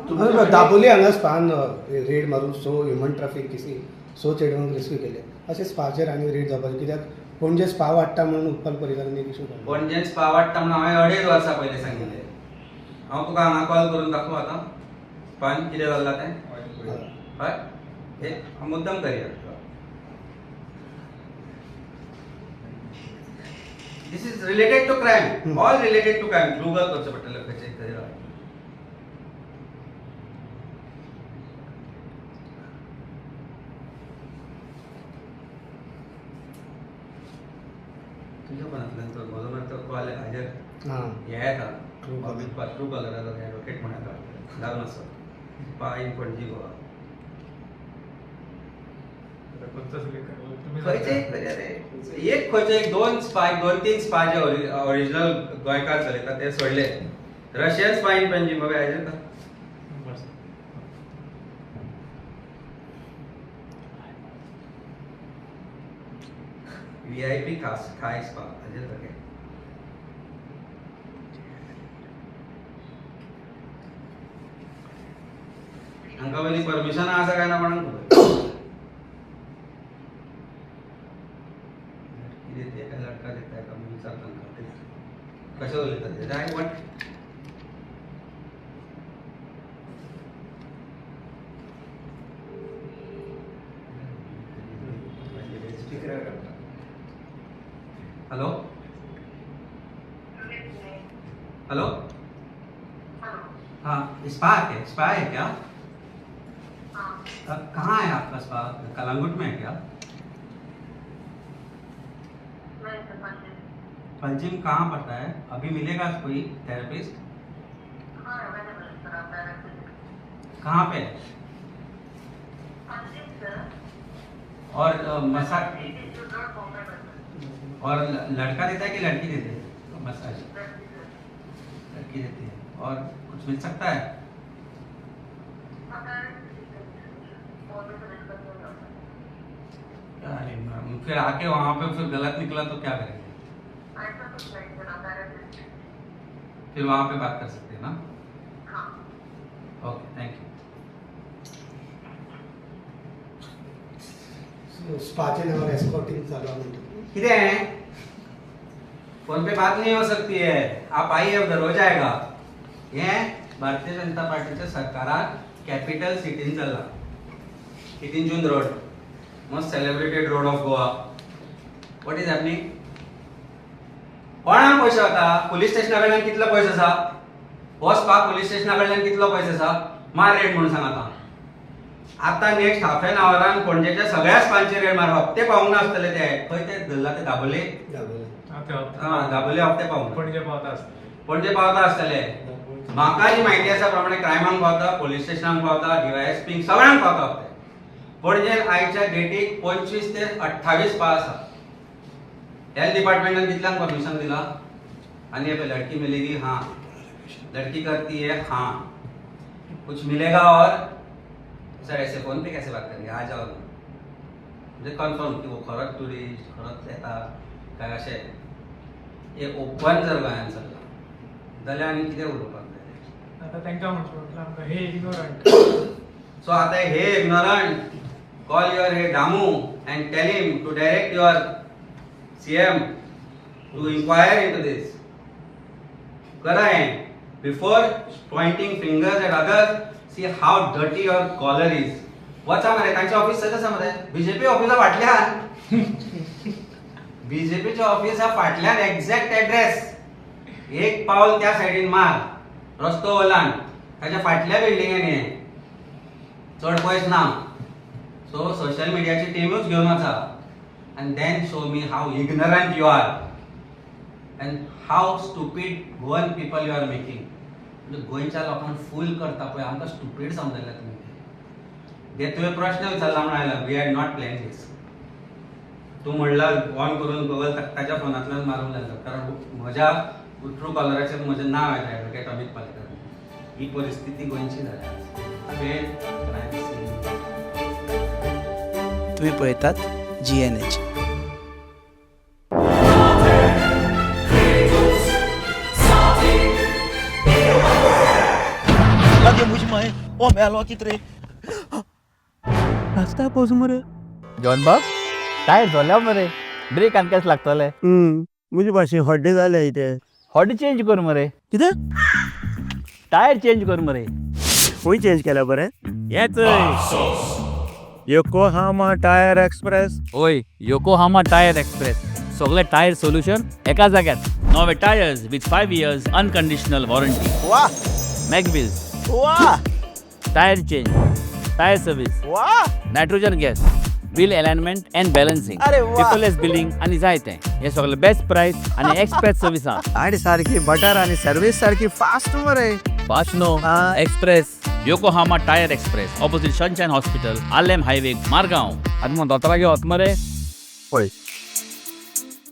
दाबोली हांगा span red मारून so human traffic केसी so चेडवांक रेस्क्यू केले अशें स्पाचेर आनी रेड जावपाचे कित्याक पणजे स्पा वाडटा म्हणून उत्पल परिकारान एक इशू काडला. पणजेन स्पा वाडटा म्हणून हांवें 2.5 वर्सां पयलीं सांगिल्लें. हांव तुका हांगा कॉल करून दाखव आतां स्पान कितें जाल्लां तें. हय हे मुद्दम करया. This is related to crime. All related to crime. Google करचें पडटलें खंयचें तरी. तुझ्या फोनांतल्यान तो म्हजो मागीर तो कॉल हाजेर हे येता ट्रू कलराचो एडवोकेट म्हण येता जावन आसा स्पा इन पणजी गोवा. एक खंयचे 2 स्पा 2-3 स्पा जे ओरिजिनल गोंयकार चलयता ते सोडले. रशियन स्पा इन पणजी बाबा हाजेर का VIP खाय स्पा हाजेर का हांकां पयलीं परमिशन आसा काय ना कोणाक खबर. कितें ते एका लडका देता एका विचारता कशें उलयता ते आय वॉन्ट हेलो हेलो हाँ स्पा है क्या कहाँ है आपका स्पा कलांगुट में है क्या पंजिम कहाँ पड़ता है अभी मिलेगा कोई थेरेपिस्ट कहाँ पे और मसाज और लड़का देता है कि लड़की देती है मसाज लड़की देती है और कुछ मिल सकता है अरे फिर आके वहाँ पे फिर गलत निकला तो क्या करेंगे फिर वहाँ पे बात कर सकते हैं ना. Okay thank you. स्पाचे नावावर एस्कॉर्टिंग चालू आहे म्हणतो. किधर फोन पे बात नहीं हो सकती है. आप आइए उधर हो जाएगा. ये भारतीय जनता पार्टीच्या सरकारात कॅपिटल सिटीन चल्ला 18 June road most celebrated road of Goa. What is happening. कोणाक पैसे वता पुलीस स्टेशना कडल्यान कितलो पैसे आसा हो स्पा पुलीस स्टेशना कडल्यान कितलो पैसे आसा मार रेट म्हणून सांग आता नेक्स्ट हाफ एन आवरान पणजेच्या सगळ्या स्पांचेर रेड मार हप्ते पावूंक नासतले ते खंय ते धरला ते दाबोले दाबोले हप्ते पावूंक पणजे पावता आसतले. म्हाका जी माहिती आसा प्रमाणे क्रायमांक पावता पुलीस स्टेशनाक पावता DYSP सगळ्यांक पावता हप्ते. पणजेन आयच्या डेटीक 25 ते 28 स्पा आसा. हेल्थ डिपार्टमेंटान कितल्यांक परमिशन दिला आणि ये लड़की मिलेगी हाँ लड़की करती है हाँ कुछ मिलेगा और सर ऐसे फोन पे कैसे बात करेंगे आ जाओ म्हणजे कन्फर्म की वो खरंच टुरिस्ट खरंच येतात काय अशें हे ओपन जर गोंयांत चल्ला जाल्यार आनी कितें उलोवपाक आता तांकां म्हणचें आमकां हे इग्नोरंट. सो आता हे ignorant call your hey Damu and tell him to direct your CM to inquire into this. करा है before pointing fingers at others. See how dirty your collar is. वचा मरे तांच्या ऑफिस आसा मरे बीजेपी ऑफिसा फाटल्यान बीजेपीच्या ऑफिसा फाटल्यान एक्झॅक्ट एड्रेस एक पावल त्या सायडीन मार रस्तो ओलांड ताच्या फाटल्या बिल्डिंगेन ये चड पयस ना. सो सोशल मिडियाची टीमूच घेवन वचा and then show me how ignorant you are and how stupid Goan people you are making. म्हणजे गोंयच्या लोकांक फूल करता पळय आमकां स्टुपीड समजला तुमी. ते तुवें प्रश्न विचारला म्हणून आयला वी हॅड नॉट प्लॅन दिस. तूं म्हणला ऑन करून गूगल ताच्या फोनांतल्यान मारूंक लागला कारण म्हज्या ट्रू कॉलराचेर म्हजें नांव येता एडवोकेट अमित पालकर. ही परिस्थिती गोंयची जाल्या. तुम्ही पळयतात GNH. Largue-moi de manhã. ओ मेलो कितरे रस्ता पोच मरे जॉन बाब टायर झाल्या मरे ब्रेक आनी केस लागतले मुझे भाशेन हड्डे जाले इथे हॉडी चेंज कर मरे कितें टायर चेंज कर मरे खंय चेंज केल्या बरें येच योकोहामा टायर एक्सप्रेस ओय योकोहामा टायर एक्सप्रेस सगळे टायर सोल्युशन एका जाग्यात नवे tyres with 5 years unconditional warranty वा मॅगविल्स वा टायर चेंज टायर सर्विस वा nitrogen gas wheel alignment and balancing अरे वा. पेपरलेस बिलिंग आणि जायते हे सगळे बेस्ट प्राइस आणि एक्सप्रेस सर्विस आणि सारखी बटर आणि सर्विस सारखी फास्ट मरे fast no express Yokohama Tyre Express opposite Sunshine Hospital आलेम हायवे मारगांव आनी मग दोतोरा घेवत मरे पळय